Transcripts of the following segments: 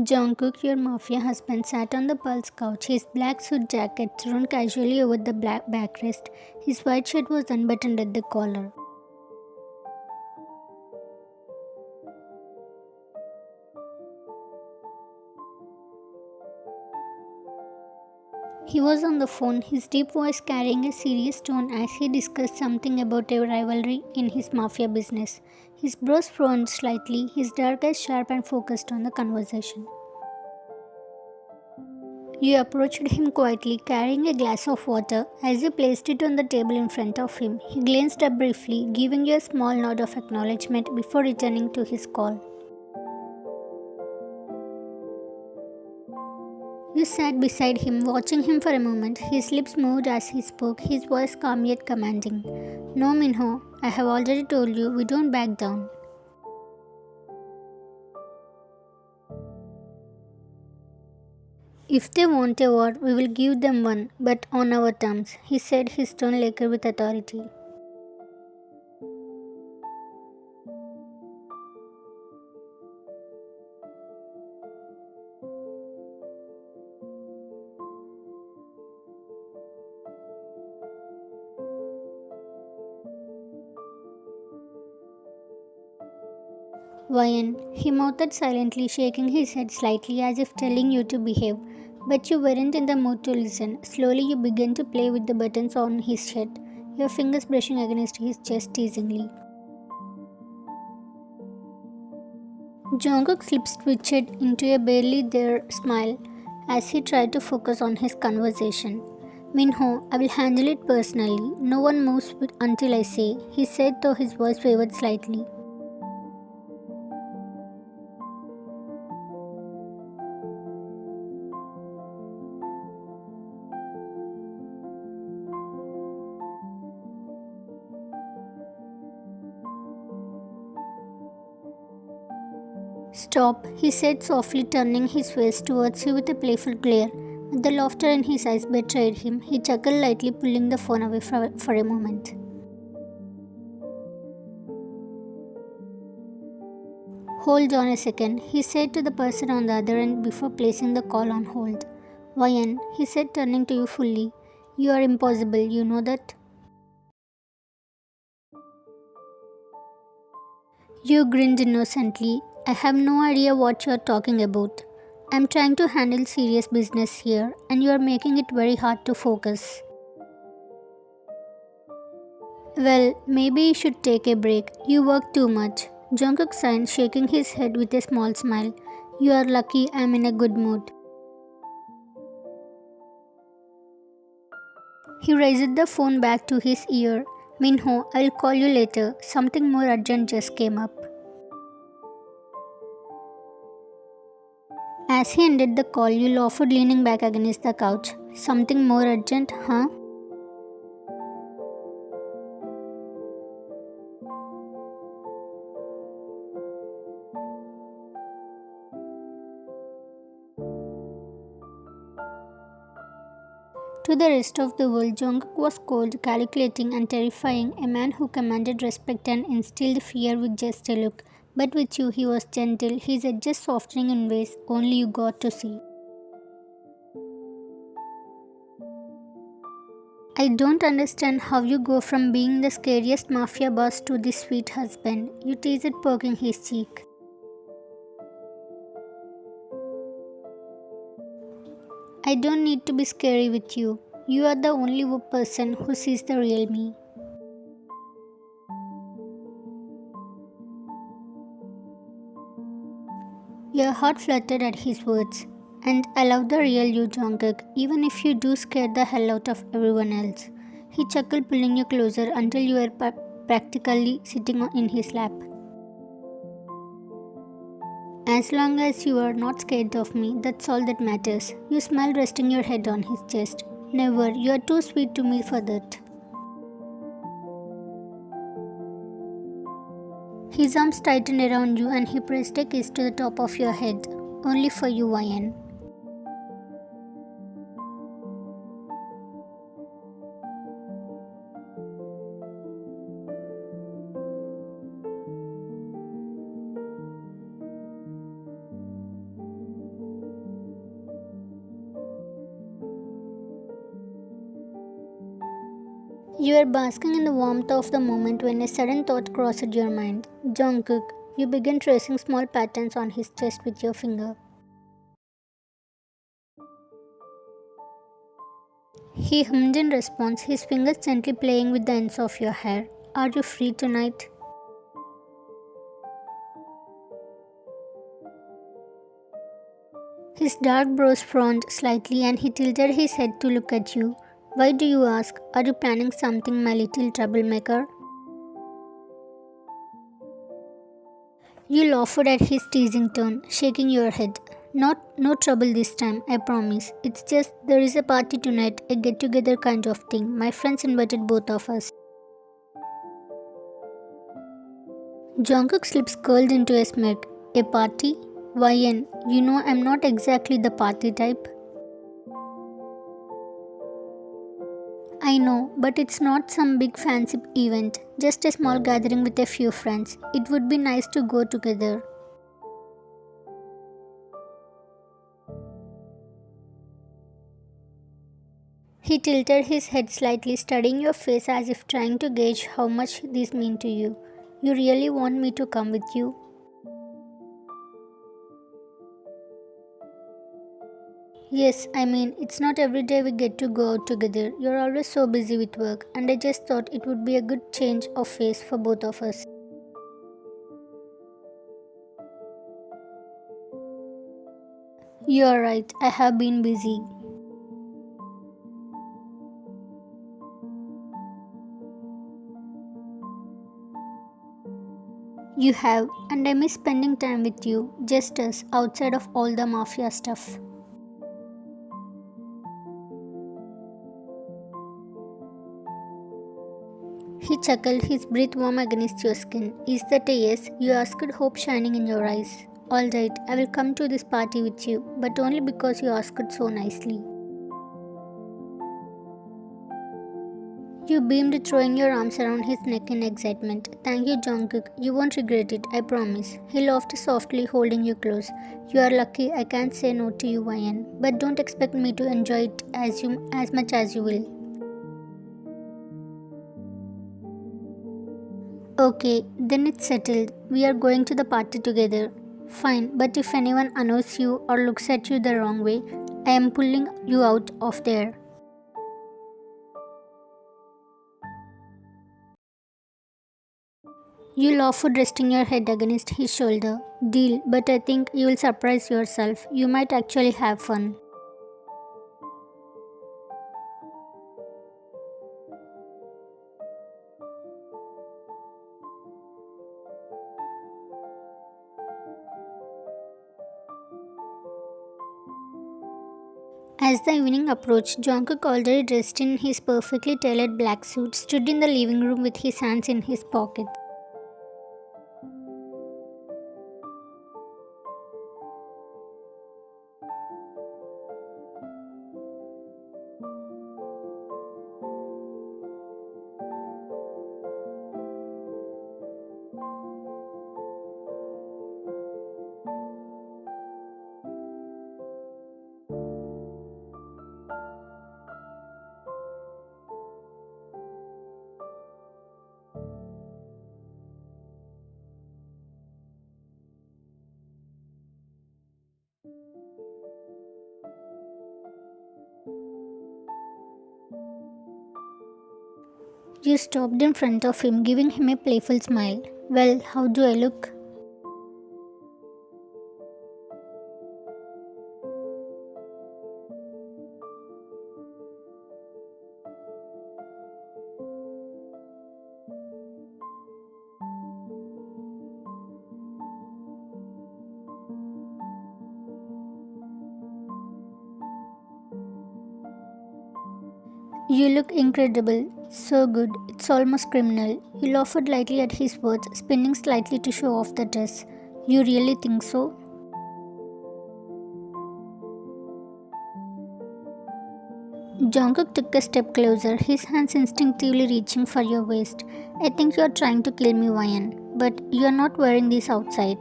Jungkook, your mafia husband, sat on the Pulse couch, his black suit jacket thrown casually over the black backrest. His white shirt was unbuttoned at the collar. He was on the phone, his deep voice carrying a serious tone as he discussed something about a rivalry in his mafia business. His brows frowned slightly, his dark eyes sharp and focused on the conversation. You approached him quietly, carrying a glass of water. As you placed it on the table in front of him, he glanced up briefly, giving you a small nod of acknowledgement before returning to his call. You sat beside him, watching him for a moment. His lips moved as he spoke, his voice calm yet commanding. No, Minho, I have already told you, we don't back down. If they want a war, we will give them one, but on our terms, he said, his tone lacquered with authority. Wyan, he mouthed silently, shaking his head slightly as if telling you to behave. But you weren't in the mood to listen. Slowly you began to play with the buttons on his shirt, your fingers brushing against his chest teasingly. Jungkook's lips twitched into a barely there smile as he tried to focus on his conversation. Minho, I will handle it personally. No one moves until I say, he said, though his voice wavered slightly. Stop, he said softly, turning his face towards you with a playful glare. But the laughter in his eyes betrayed him. He chuckled lightly, pulling the phone away for a moment. Hold on a second, he said to the person on the other end before placing the call on hold. Wyan, he said, turning to you fully. You are impossible, you know that? You grinned innocently. I have no idea what you are talking about. I'm trying to handle serious business here, and you are making it very hard to focus. Well, maybe you should take a break. You work too much. Jungkook sighed, shaking his head with a small smile. You are lucky I'm in a good mood. He raised the phone back to his ear. Minho, I'll call you later. Something more urgent just came up. As he ended the call, you laughed, leaning back against the couch. Something more urgent, huh? To the rest of the world, Jungkook was cold, calculating, and terrifying, a man who commanded respect and instilled fear with just a look. But with you, he was gentle, his edges softening in ways only you got to see. I don't understand how you go from being the scariest mafia boss to this sweet husband, you teased, poking his cheek. I don't need to be scary with you. You are the only person who sees the real me. Your heart fluttered at his words. And I love the real you, Jungkook, even if you do scare the hell out of everyone else. He chuckled, pulling you closer until you were practically sitting in his lap. As long as you are not scared of me, that's all that matters. You smiled, resting your head on his chest. Never, you are too sweet to me for that. His arms tightened around you and he pressed a kiss to the top of your head. Only for you, Wyan. You are basking in the warmth of the moment when a sudden thought crossed your mind. Jungkook, you begin tracing small patterns on his chest with your finger. He hummed in response, his fingers gently playing with the ends of your hair. Are you free tonight? His dark brows frowned slightly and he tilted his head to look at you. Why do you ask? Are you planning something, my little troublemaker? You laughed at his teasing tone, shaking your head. No trouble this time, I promise. It's just there is a party tonight, a get together kind of thing. My friends invited both of us. Jungkook's lips curled into a smirk. A party? Wyan, you know I'm not exactly the party type. I know, but it's not some big fancy event, just a small gathering with a few friends. It would be nice to go together. He tilted his head slightly, studying your face as if trying to gauge how much this means to you. You really want me to come with you? Yes, I mean, it's not every day we get to go out together. You're always so busy with work, and I just thought it would be a good change of face for both of us. You're right, I have been busy. You have, and I miss spending time with you, just us, outside of all the mafia stuff. He chuckled, his breath warm against your skin. Is that a yes? You asked, hope shining in your eyes. Alright, I will come to this party with you, but only because you asked so nicely. You beamed, throwing your arms around his neck in excitement. Thank you, Jungkook. You won't regret it, I promise. He laughed softly, holding you close. You are lucky I can't say no to you, Ryan. But don't expect me to enjoy it as much as you will. Okay, then it's settled. We are going to the party together. Fine, but if anyone annoys you or looks at you the wrong way, I am pulling you out of there. You laughed, resting your head against his shoulder. Deal, but I think you will surprise yourself. You might actually have fun. As the evening approached, Jungkook, already dressed in his perfectly tailored black suit, stood in the living room with his hands in his pockets. You stopped in front of him, giving him a playful smile. Well, how do I look? You look incredible. So good. It's almost criminal. You laughed lightly at his words, spinning slightly to show off the dress. You really think so? Jungkook took a step closer, his hands instinctively reaching for your waist. I think you're trying to kill me, Ryan. But you're not wearing this outside.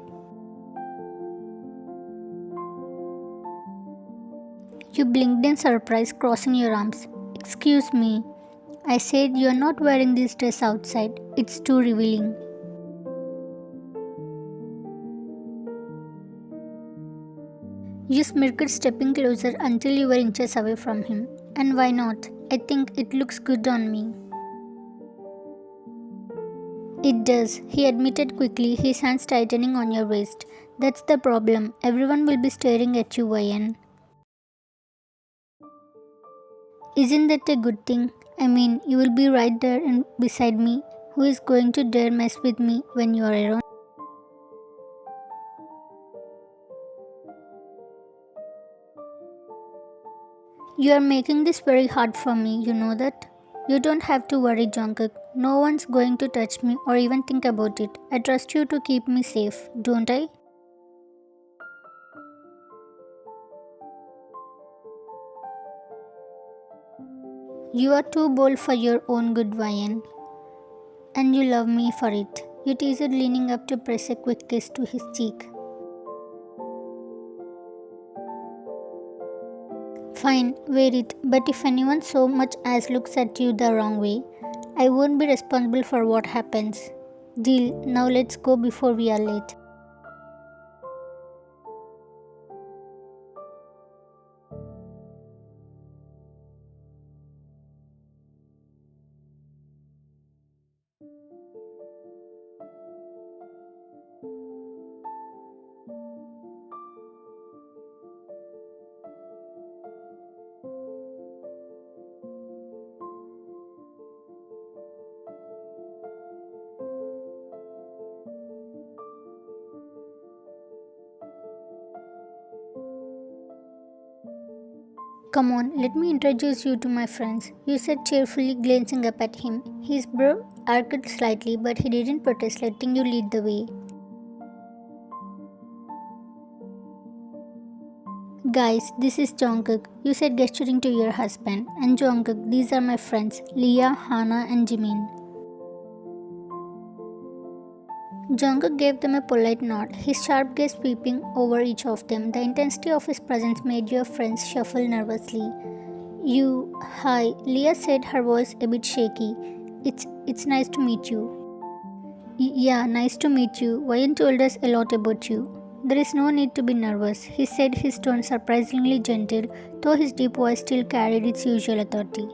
You blinked in surprise, crossing your arms. Excuse me. I said you're not wearing this dress outside. It's too revealing. You smirked, stepping closer until you were inches away from him. And why not? I think it looks good on me. It does, he admitted quickly, his hands tightening on your waist. That's the problem. Everyone will be staring at you, Ryan. Isn't that a good thing? I mean, you will be right there and beside me. Who is going to dare mess with me when you are around? You are making this very hard for me, you know that? You don't have to worry, Jungkook. No one's going to touch me or even think about it. I trust you to keep me safe, don't I? You are too bold for your own good, Ryan. And you love me for it. You teased, leaning up to press a quick kiss to his cheek. Fine, wear it, but if anyone so much as looks at you the wrong way, I won't be responsible for what happens. Deal, now let's go before we are late. Come on, let me introduce you to my friends, you said cheerfully, glancing up at him. His brow arched slightly, but he didn't protest, letting you lead the way. Guys, this is Jungkook, you said, gesturing to your husband. And Jungkook, these are my friends, Leah, Hana, and Jimin. Jungkook gave them a polite nod, his sharp gaze sweeping over each of them. The intensity of his presence made your friends shuffle nervously. Hi, Leah said, her voice a bit shaky. It's nice to meet you. Yeah, nice to meet you. Ryan told us a lot about you. There is no need to be nervous, he said, his tone surprisingly gentle, though his deep voice still carried its usual authority.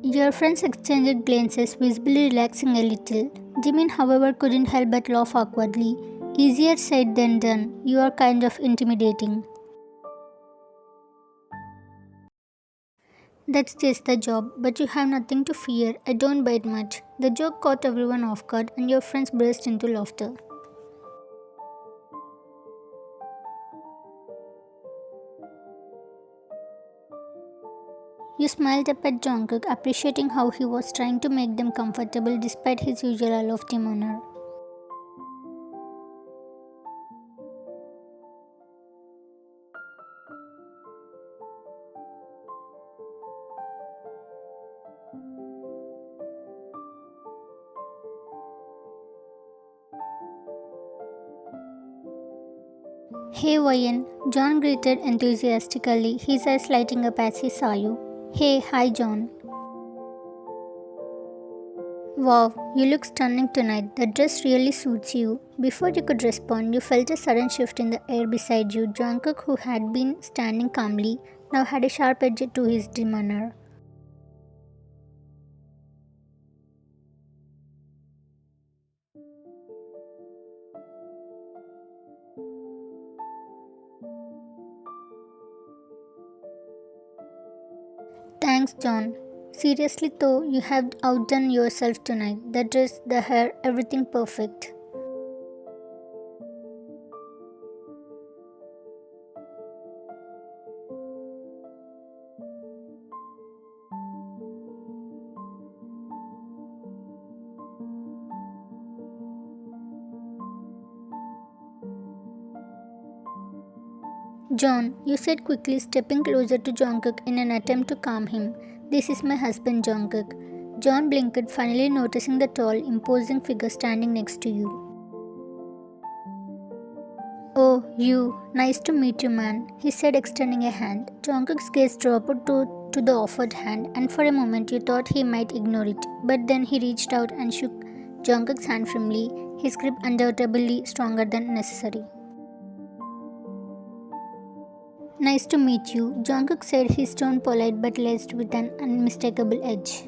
Your friends exchanged glances, visibly relaxing a little. Jimin, however, couldn't help but laugh awkwardly. Easier said than done. You are kind of intimidating. That's just the job, but you have nothing to fear. I don't bite much. The joke caught everyone off guard, and your friends burst into laughter. You smiled up at Jungkook, appreciating how he was trying to make them comfortable despite his usual aloof demeanor. Hey Ryan, John greeted enthusiastically, his eyes lighting up as he saw you. Hey, hi John. Wow, you look stunning tonight. The dress really suits you. Before you could respond, you felt a sudden shift in the air beside you. Jungkook, who had been standing calmly, now had a sharp edge to his demeanor. Thanks, John. Seriously though, you have outdone yourself tonight. The dress, the hair, everything perfect. John, you said quickly, stepping closer to Jungkook in an attempt to calm him. This is my husband, Jungkook. John blinked, finally noticing the tall, imposing figure standing next to you. Oh, you. Nice to meet you, man, he said, extending a hand. Jungkook's gaze dropped to the offered hand, and for a moment you thought he might ignore it. But then he reached out and shook Jungkook's hand firmly, his grip undoubtedly stronger than necessary. Nice to meet you, Jungkook said, his tone polite but laced with an unmistakable edge.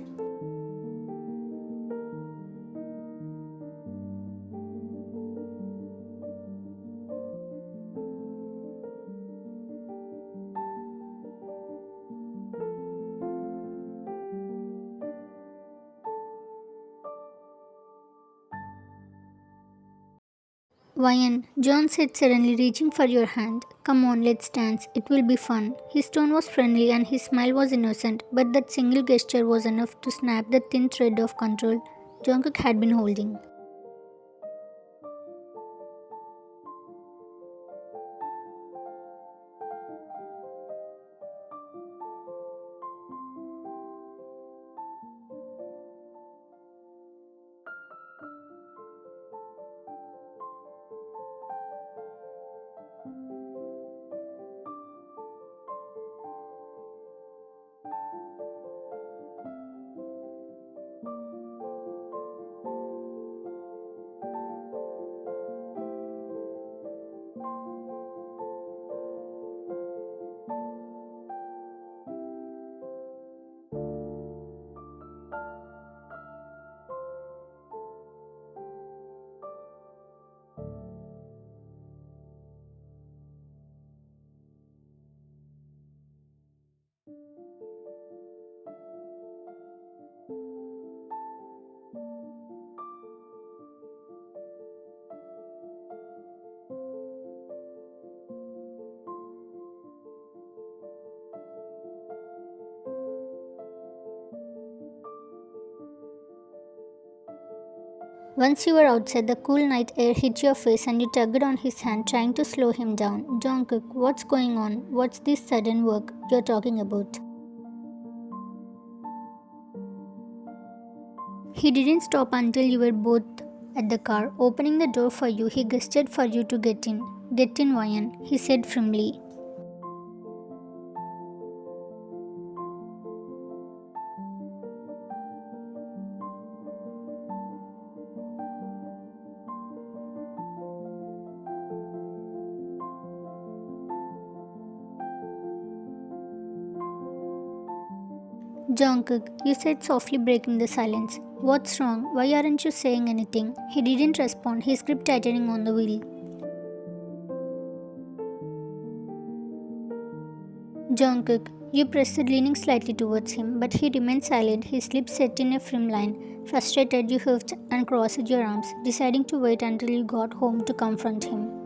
Ryan, John said suddenly, reaching for your hand. Come on, let's dance. It will be fun. His tone was friendly and his smile was innocent, but that single gesture was enough to snap the thin thread of control Jungkook had been holding. Once you were outside, the cool night air hit your face and you tugged on his hand, trying to slow him down. Jungkook, what's going on? What's this sudden work you're talking about? He didn't stop until you were both at the car. Opening the door for you, he gestured for you to get in. Get in, Ryan, he said firmly. Jungkook, you said softly, breaking the silence. What's wrong? Why aren't you saying anything? He didn't respond, his grip tightening on the wheel. Jungkook, you pressed, leaning slightly towards him, but he remained silent, his lips set in a firm line. Frustrated, you huffed and crossed your arms, deciding to wait until you got home to confront him.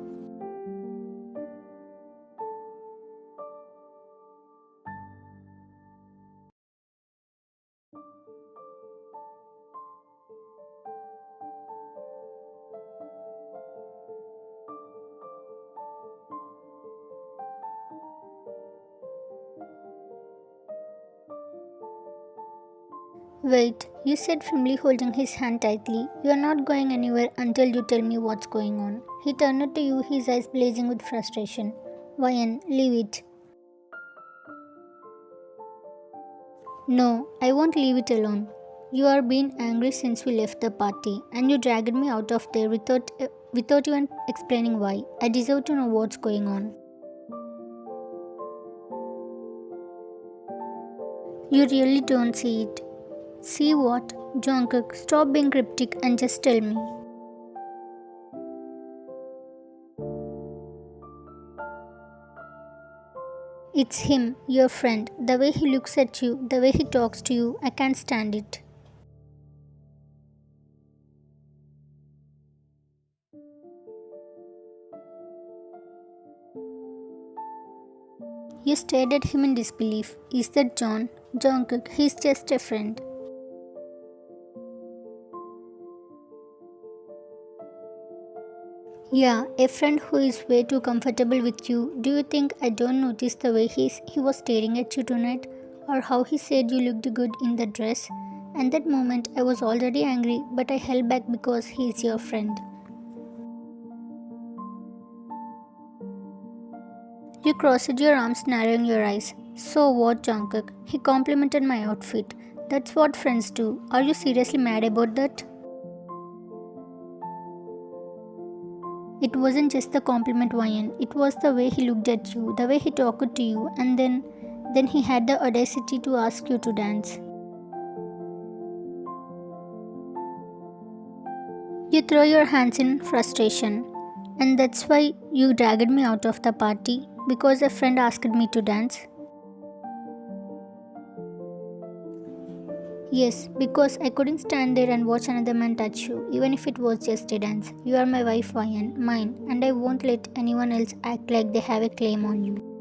Wait, you said firmly, holding his hand tightly. You are not going anywhere until you tell me what's going on. He turned to you, his eyes blazing with frustration. Ryan, leave it. No, I won't leave it alone. You are being angry since we left the party, and you dragged me out of there without even explaining why. I deserve to know what's going on. You really don't see it. See what? Jungkook, stop being cryptic and just tell me. It's him, your friend. The way he looks at you, the way he talks to you, I can't stand it. You stared at him in disbelief. Is that John? Jungkook, he's just a friend. Yeah, a friend who is way too comfortable with you. Do you think I don't notice the way he was staring at you tonight? Or how he said you looked good in the dress? And that moment I was already angry, but I held back because he is your friend. You crossed your arms, narrowing your eyes. So what, Jungkook? He complimented my outfit. That's what friends do. Are you seriously mad about that? It wasn't just the compliment, Ryan. It was the way he looked at you, the way he talked to you, and then he had the audacity to ask you to dance. You throw your hands in frustration. And that's why you dragged me out of the party? Because a friend asked me to dance? Yes, because I couldn't stand there and watch another man touch you, even if it was just a dance. You are my wife, Ryan, mine, and I won't let anyone else act like they have a claim on you.